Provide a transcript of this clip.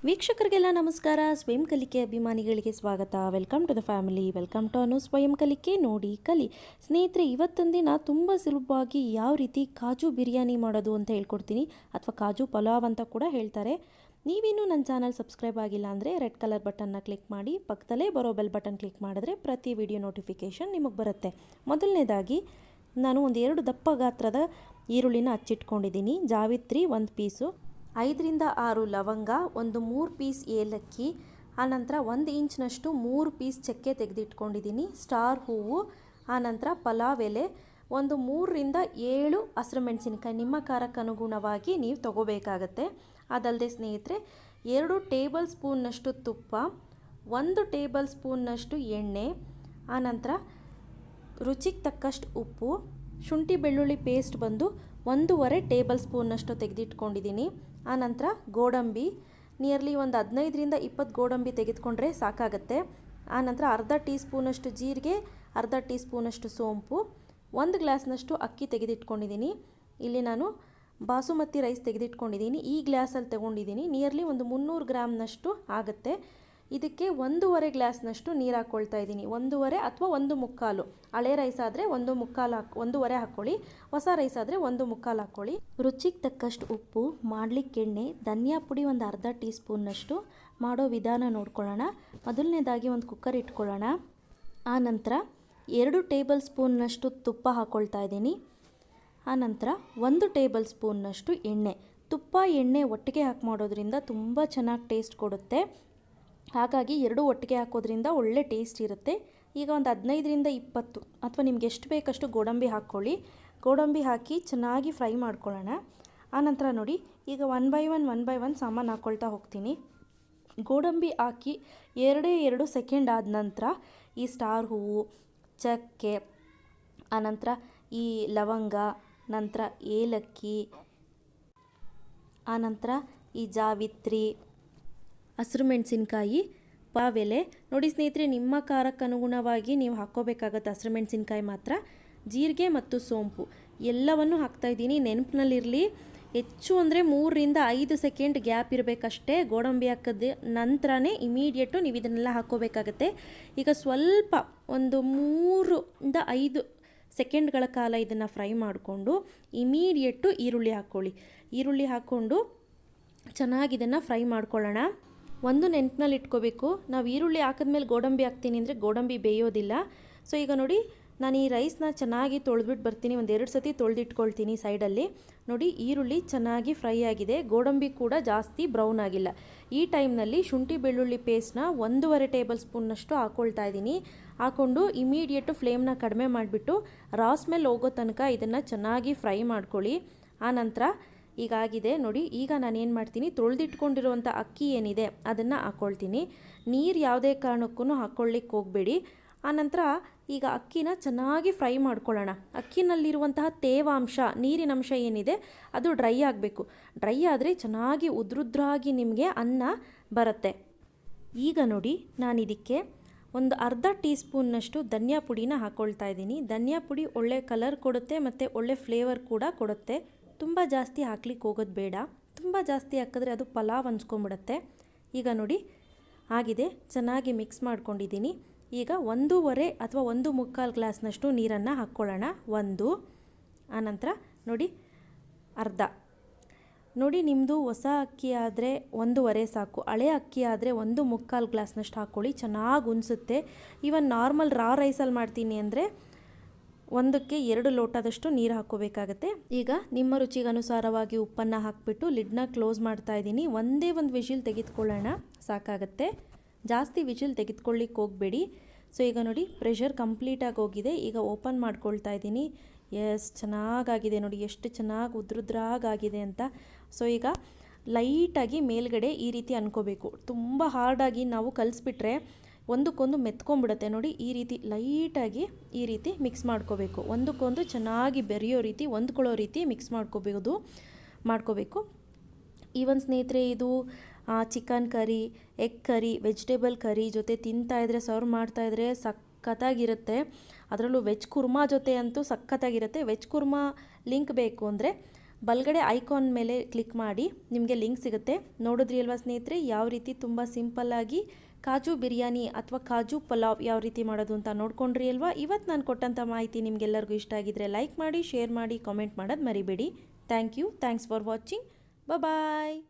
ವೀಕ್ಷಕರಿಗೆಲ್ಲ ನಮಸ್ಕಾರ. ಸ್ವಯಂ ಕಲಿಕೆ ಅಭಿಮಾನಿಗಳಿಗೆ ಸ್ವಾಗತ. Welcome to the family. Welcome to ಅನು ಸ್ವಯಂ ಕಲಿಕೆ ನೋಡಿ ಕಲಿ. ಸ್ನೇಹಿತರೆ, ಇವತ್ತೊಂದು ದಿನ ತುಂಬ ಸುಲಭವಾಗಿ ಯಾವ ರೀತಿ ಕಾಜು ಬಿರಿಯಾನಿ ಮಾಡೋದು ಅಂತ ಹೇಳ್ಕೊಡ್ತೀನಿ, ಅಥವಾ ಕಾಜು ಪಲಾವ್ ಅಂತ ಕೂಡ ಹೇಳ್ತಾರೆ. ನೀವಿನ್ನೂ ನನ್ನ ಚಾನಲ್ ಸಬ್ಸ್ಕ್ರೈಬ್ ಆಗಿಲ್ಲ ಅಂದರೆ ರೆಡ್ ಕಲರ್ ಬಟನ್ನ ಕ್ಲಿಕ್ ಮಾಡಿ, ಪಕ್ಕದಲ್ಲೇ ಬರೋ ಬೆಲ್ ಬಟನ್ ಕ್ಲಿಕ್ ಮಾಡಿದ್ರೆ ಪ್ರತಿ ವಿಡಿಯೋ ನೋಟಿಫಿಕೇಷನ್ ನಿಮಗೆ ಬರುತ್ತೆ. ಮೊದಲನೇದಾಗಿ ನಾನು ಒಂದು 2 ದಪ್ಪ ಗಾತ್ರದ ಈರುಳ್ಳಿನ ಹಚ್ಚಿಟ್ಕೊಂಡಿದ್ದೀನಿ. ಜಾವಿತ್ರಿ 1 ಪೀಸು, 5ರಿಂದ 6 ಲವಂಗ, ಒಂದು 3 ಪೀಸ್ ಏಲಕ್ಕಿ, ಆನಂತರ 1 ಇಂಚ್ನಷ್ಟು 3 ಪೀಸ್ ಚಕ್ಕೆ ತೆಗೆದಿಟ್ಕೊಂಡಿದ್ದೀನಿ, ಸ್ಟಾರ್ ಹೂವು, ಆನಂತರ ಪಲಾವ್ ಎಲೆ, ಒಂದು 3ರಿಂದ 7 ಹಸಿರು ಮೆಣಸಿನಕಾಯಿ ನಿಮ್ಮ ಖಾರಕ್ಕೆ ಅನುಗುಣವಾಗಿ ನೀವು ತಗೋಬೇಕಾಗತ್ತೆ. ಅದಲ್ಲದೆ ಸ್ನೇಹಿತರೆ, 2 ಟೇಬಲ್ ಸ್ಪೂನ್ನಷ್ಟು ತುಪ್ಪ, 1 ಟೇಬಲ್ ಸ್ಪೂನ್ನಷ್ಟು ಎಣ್ಣೆ, ಆನಂತರ ರುಚಿಗೆ ತಕ್ಕಷ್ಟು ಉಪ್ಪು, ಶುಂಠಿ ಬೆಳ್ಳುಳ್ಳಿ ಪೇಸ್ಟ್ ಬಂದು 1.5 ಟೇಬಲ್ ಸ್ಪೂನ್ನಷ್ಟು ತೆಗೆದಿಟ್ಕೊಂಡಿದ್ದೀನಿ. ಆನಂತರ ಗೋಡಂಬಿ, ನಿಯರ್ಲಿ ಒಂದು 15ರಿಂದ 20 ಗೋಡಂಬಿ ತೆಗೆದುಕೊಂಡ್ರೆ ಸಾಕಾಗತ್ತೆ. ಆನಂತರ ಅರ್ಧ ಟೀ ಸ್ಪೂನಷ್ಟು ಜೀರಿಗೆ, ಅರ್ಧ ಟೀ ಸ್ಪೂನಷ್ಟು ಸೋಂಪು, 1 ಗ್ಲಾಸ್ನಷ್ಟು ಅಕ್ಕಿ ತೆಗೆದಿಟ್ಕೊಂಡಿದ್ದೀನಿ. ಇಲ್ಲಿ ನಾನು ಬಾಸುಮತಿ ರೈಸ್ ತೆಗೆದಿಟ್ಕೊಂಡಿದ್ದೀನಿ, ಈ ಗ್ಲಾಸಲ್ಲಿ ತೊಗೊಂಡಿದ್ದೀನಿ. ನಿಯರ್ಲಿ ಒಂದು 300 ಗ್ರಾಮ್ನಷ್ಟು ಆಗುತ್ತೆ. ಇದಕ್ಕೆ 1.5 ಗ್ಲಾಸ್ನಷ್ಟು ನೀರು ಹಾಕ್ಕೊಳ್ತಾ ಇದ್ದೀನಿ. 1.5 ಅಥವಾ 1.25. ಹಳೆ ರೈಸ್ ಆದರೆ 1.25 ಹಾಕ್ಕೊಳ್ಳಿ, ಹೊಸ ರೈಸ್ ಆದರೆ 1.25 ಹಾಕ್ಕೊಳ್ಳಿ. ರುಚಿಗೆ ತಕ್ಕಷ್ಟು ಉಪ್ಪು, ಮಾಡಲಿಕ್ಕೆ ಎಣ್ಣೆ, ಧನಿಯಾ ಪುಡಿ ಒಂದು ಅರ್ಧ ಟೀ ಸ್ಪೂನ್ನಷ್ಟು. ಮಾಡೋ ವಿಧಾನ ನೋಡ್ಕೊಳ್ಳೋಣ. ಮೊದಲನೇದಾಗಿ ಒಂದು ಕುಕ್ಕರ್ ಇಟ್ಕೊಳ್ಳೋಣ. ಆನಂತರ 2 ಟೇಬಲ್ ಸ್ಪೂನ್ನಷ್ಟು ತುಪ್ಪ ಹಾಕ್ಕೊಳ್ತಾ ಇದ್ದೀನಿ. ಆನಂತರ 1 ಟೇಬಲ್ ಸ್ಪೂನ್ನಷ್ಟು ಎಣ್ಣೆ. ತುಪ್ಪ ಎಣ್ಣೆ ಒಟ್ಟಿಗೆ ಹಾಕಿ ಮಾಡೋದ್ರಿಂದ ತುಂಬ ಚೆನ್ನಾಗಿ ಟೇಸ್ಟ್ ಕೊಡುತ್ತೆ. ಹಾಗಾಗಿ 2 ಒಟ್ಟಿಗೆ ಹಾಕೋದ್ರಿಂದ ಒಳ್ಳೆ ಟೇಸ್ಟ್ ಇರುತ್ತೆ. ಈಗ ಒಂದು 15ರಿಂದ 20 ಅಥವಾ ನಿಮ್ಗೆ ಎಷ್ಟು ಬೇಕಷ್ಟು ಗೋಡಂಬಿ ಹಾಕ್ಕೊಳ್ಳಿ. ಗೋಡಂಬಿ ಹಾಕಿ ಚೆನ್ನಾಗಿ ಫ್ರೈ ಮಾಡ್ಕೊಳ್ಳೋಣ. ಆನಂತರ ನೋಡಿ, ಈಗ 1 ಬೈ 1 ಸಾಮಾನು ಹಾಕ್ಕೊಳ್ತಾ ಹೋಗ್ತೀನಿ. ಗೋಡಂಬಿ ಹಾಕಿ 2 ಸೆಕೆಂಡ್ ಆದ ನಂತರ ಈ ಸ್ಟಾರ್ ಹೂವು, ಚಕ್ಕೆ, ಆನಂತರ ಈ ಲವಂಗ, ನಂತರ ಏಲಕ್ಕಿ, ಆನಂತರ ಈ ಜಾವಿತ್ರಿ, ಹಸಿರು ಮೆಣಸಿನ್ಕಾಯಿ, ಪಾವೆಲೆ ನೋಡಿ ಸ್ನೇಹಿತರೆ, ನಿಮ್ಮ ಖಾರಕ್ಕೆ ಅನುಗುಣವಾಗಿ ನೀವು ಹಾಕ್ಕೋಬೇಕಾಗತ್ತೆ. ಹಸಿರು ಮೆಣಸಿನ್ಕಾಯಿ ಮಾತ್ರ, ಜೀರಿಗೆ ಮತ್ತು ಸೋಂಪು ಎಲ್ಲವನ್ನು ಹಾಕ್ತಾಯಿದ್ದೀನಿ. ನೆನಪಿನಲ್ಲಿರಲಿ, ಹೆಚ್ಚು ಅಂದರೆ 3ರಿಂದ 5 ಸೆಕೆಂಡ್ ಗ್ಯಾಪ್ ಇರಬೇಕಷ್ಟೇ. ಗೋಡಂಬಿ ಹಾಕಿದ ನಂತರನೇ ಇಮಿಡಿಯೇಟು ನೀವು ಇದನ್ನೆಲ್ಲ ಹಾಕ್ಕೋಬೇಕಾಗತ್ತೆ. ಈಗ ಸ್ವಲ್ಪ ಒಂದು 3ರಿಂದ 5 ಸೆಕೆಂಡ್ಗಳ ಕಾಲ ಇದನ್ನು ಫ್ರೈ ಮಾಡಿಕೊಂಡು ಇಮಿಡಿಯೇಟು ಈರುಳ್ಳಿ ಹಾಕ್ಕೊಳ್ಳಿ. ಈರುಳ್ಳಿ ಹಾಕ್ಕೊಂಡು ಚೆನ್ನಾಗಿ ಇದನ್ನು ಫ್ರೈ ಮಾಡ್ಕೊಳ್ಳೋಣ. ಒಂದು ನೆನಪಿನಲ್ಲಿ ಇಟ್ಕೋಬೇಕು, ನಾವು ಈರುಳ್ಳಿ ಹಾಕಿದ್ಮೇಲೆ ಗೋಡಂಬಿ ಹಾಕ್ತೀನಿ ಅಂದರೆ ಗೋಡಂಬಿ ಬೇಯೋದಿಲ್ಲ. ಸೊ ಈಗ ನೋಡಿ, ನಾನು ಈ ರೈಸ್ನ ಚೆನ್ನಾಗಿ ತೊಳೆದ್ಬಿಟ್ಟು ಬರ್ತೀನಿ. ಒಂದು 2 ಸತಿ ತೊಳೆದಿಟ್ಕೊಳ್ತೀನಿ ಸೈಡಲ್ಲಿ. ನೋಡಿ, ಈರುಳ್ಳಿ ಚೆನ್ನಾಗಿ ಫ್ರೈ ಆಗಿದೆ, ಗೋಡಂಬಿ ಕೂಡ ಜಾಸ್ತಿ ಬ್ರೌನ್ ಆಗಿಲ್ಲ. ಈ ಟೈಮ್ನಲ್ಲಿ ಶುಂಠಿ ಬೆಳ್ಳುಳ್ಳಿ ಪೇಸ್ಟ್ನ 1.5 ಟೇಬಲ್ ಸ್ಪೂನ್ನಷ್ಟು ಹಾಕ್ಕೊಳ್ತಾ ಇದ್ದೀನಿ. ಹಾಕ್ಕೊಂಡು ಇಮಿಡಿಯೇಟು ಫ್ಲೇಮ್ನ ಕಡಿಮೆ ಮಾಡಿಬಿಟ್ಟು ರಾ ಸ್ಮೆಲ್ ಹೋಗೋ ತನಕ ಇದನ್ನು ಚೆನ್ನಾಗಿ ಫ್ರೈ ಮಾಡ್ಕೊಳ್ಳಿ. ಆನಂತರ ಈಗಾಗಿದೆ ನೋಡಿ, ಈಗ ನಾನೇನು ಮಾಡ್ತೀನಿ, ತೊಳೆದಿಟ್ಕೊಂಡಿರುವಂಥ ಅಕ್ಕಿ ಏನಿದೆ ಅದನ್ನು ಹಾಕ್ಕೊಳ್ತೀನಿ. ನೀರು ಯಾವುದೇ ಕಾರಣಕ್ಕೂ ಹಾಕ್ಕೊಳ್ಳಿಕ್ಕೆ ಹೋಗಬೇಡಿ. ಆನಂತರ ಈಗ ಅಕ್ಕಿನ ಚೆನ್ನಾಗಿ ಫ್ರೈ ಮಾಡ್ಕೊಳ್ಳೋಣ. ಅಕ್ಕಿನಲ್ಲಿರುವಂತಹ ತೇವಾಂಶ, ನೀರಿನಂಶ ಏನಿದೆ ಅದು ಡ್ರೈ ಆಗಬೇಕು. ಡ್ರೈ ಆದರೆ ಚೆನ್ನಾಗಿ ಉದ್ರುದ್ರಾಗಿ ನಿಮಗೆ ಅನ್ನ ಬರುತ್ತೆ. ಈಗ ನೋಡಿ, ನಾನು ಇದಕ್ಕೆ ಒಂದು ಅರ್ಧ ಟೀ ಸ್ಪೂನ್ನಷ್ಟು ಧನಿಯಾ ಪುಡಿನ ಹಾಕ್ಕೊಳ್ತಾ ಇದ್ದೀನಿ. ಧನಿಯಾ ಪುಡಿ ಒಳ್ಳೆ ಕಲರ್ ಕೊಡುತ್ತೆ ಮತ್ತು ಒಳ್ಳೆ ಫ್ಲೇವರ್ ಕೂಡ ಕೊಡುತ್ತೆ. ತುಂಬ ಜಾಸ್ತಿ ಹಾಕ್ಲಿಕ್ಕೆ ಹೋಗೋದು ಬೇಡ. ತುಂಬ ಜಾಸ್ತಿ ಹಾಕಿದ್ರೆ ಅದು ಪಲಾವ್ ಅನ್ಸ್ಕೊಂಬಿಡುತ್ತೆ. ಈಗ ನೋಡಿ ಆಗಿದೆ, ಚೆನ್ನಾಗಿ ಮಿಕ್ಸ್ ಮಾಡ್ಕೊಂಡಿದ್ದೀನಿ. ಈಗ 1.5 ಅಥವಾ 1.25 ಗ್ಲಾಸ್ನಷ್ಟು ನೀರನ್ನು ಹಾಕ್ಕೊಳ್ಳೋಣ. 1, ಆನಂತರ ನೋಡಿ ಅರ್ಧ. ನೋಡಿ, ನಿಮ್ಮದು ಹೊಸ ಅಕ್ಕಿ ಆದರೆ 1.5 ಸಾಕು, ಹಳೆ ಅಕ್ಕಿ ಆದರೆ 1.25 ಗ್ಲಾಸ್ನಷ್ಟು ಹಾಕ್ಕೊಳ್ಳಿ, ಚೆನ್ನಾಗಿ ಉಣಿಸುತ್ತೆ. ಇವನ್ ನಾರ್ಮಲ್ ರಾ ರೈಸಲ್ಲಿ ಮಾಡ್ತೀನಿ ಅಂದರೆ 1ಕ್ಕೆ 2 ಲೋಟದಷ್ಟು ನೀರು ಹಾಕ್ಕೋಬೇಕಾಗತ್ತೆ. ಈಗ ನಿಮ್ಮ ರುಚಿಗೆ ಅನುಸಾರವಾಗಿ ಉಪ್ಪನ್ನು ಹಾಕಿಬಿಟ್ಟು ಲಿಡ್ನ ಕ್ಲೋಸ್ ಮಾಡ್ತಾ ಇದ್ದೀನಿ. ಒಂದೇ ಒಂದು ವಿಷಿಲ್ ತೆಗೆದುಕೊಳ್ಳೋಣ, ಸಾಕಾಗತ್ತೆ. ಜಾಸ್ತಿ ವಿಷಿಲ್ ತೆಗೆದುಕೊಳ್ಳಿಕ್ಕೆ ಹೋಗಬೇಡಿ. ಸೊ ಈಗ ನೋಡಿ, ಪ್ರೆಷರ್ ಕಂಪ್ಲೀಟಾಗಿ ಹೋಗಿದೆ. ಈಗ ಓಪನ್ ಮಾಡ್ಕೊಳ್ತಾ ಇದ್ದೀನಿ. ಎಸ್, ಚೆನ್ನಾಗಾಗಿದೆ ನೋಡಿ, ಎಷ್ಟು ಚೆನ್ನಾಗಿ ಉದ್ರುದ್ರಾಗಿದೆ ಅಂತ. ಸೊ ಈಗ ಲೈಟಾಗಿ ಮೇಲ್ಗಡೆ ಈ ರೀತಿ ಅನ್ಕೋಬೇಕು. ತುಂಬ ಹಾರ್ಡಾಗಿ ನಾವು ಕಲಿಸ್ಬಿಟ್ರೆ ಒಂದಕ್ಕೊಂದು ಮೆತ್ಕೊಂಡ್ಬಿಡುತ್ತೆ. ನೋಡಿ, ಈ ರೀತಿ ಲೈಟಾಗಿ ಈ ರೀತಿ ಮಿಕ್ಸ್ ಮಾಡ್ಕೋಬೇಕು. ಒಂದಕ್ಕೊಂದು ಚೆನ್ನಾಗಿ ಬೆರೆಯೋ ರೀತಿ, ಹೊಂದ್ಕೊಳ್ಳೋ ರೀತಿ ಮಿಕ್ಸ್ ಮಾಡ್ಕೋಬೇಕು. ಈವನ್ ಸ್ನೇಹಿತರೆ, ಇದು chicken curry, egg curry, vegetable ಕರಿ ಜೊತೆ ತಿಂತಾಯಿದ್ರೆ, ಸರ್ವ್ ಮಾಡ್ತಾಯಿದ್ರೆ ಸಖತ್ತಾಗಿರುತ್ತೆ. ಅದರಲ್ಲೂ ವೆಜ್ ಕುರ್ಮಾ ಜೊತೆ ಅಂತೂ ಸಖತ್ತಾಗಿರುತ್ತೆ. ವೆಜ್ ಕುರ್ಮಾ ಲಿಂಕ್ ಬೇಕು ಅಂದರೆ ಬಲಗಡೆ ಐಕಾನ್ ಮೇಲೆ ಕ್ಲಿಕ್ ಮಾಡಿ ನಿಮಗೆ ಲಿಂಕ್ ಸಿಗುತ್ತೆ. ನೋಡಿದ್ರಿ ಅಲ್ವಾ ಸ್ನೇಹಿತರೆ, ಯಾವ ರೀತಿ ತುಂಬ ಸಿಂಪಲ್ಲಾಗಿ ಕಾಜು ಬಿರಿಯಾನಿ ಅಥವಾ ಕಾಜು ಪಲಾವ್ ಯಾವ ರೀತಿ ಮಾಡೋದು ಅಂತ ನೋಡ್ಕೊಂಡ್ರಿ ಅಲ್ವಾ. ಇವತ್ತು ನಾನು ಕೊಟ್ಟಂಥ ಮಾಹಿತಿ ನಿಮಗೆಲ್ಲರಿಗೂ ಇಷ್ಟ ಆಗಿದ್ರೆ ಲೈಕ್ ಮಾಡಿ, ಶೇರ್ ಮಾಡಿ, ಕಾಮೆಂಟ್ ಮಾಡೋದು ಮರಿಬೇಡಿ. Thank you. Thanks for watching. Bye.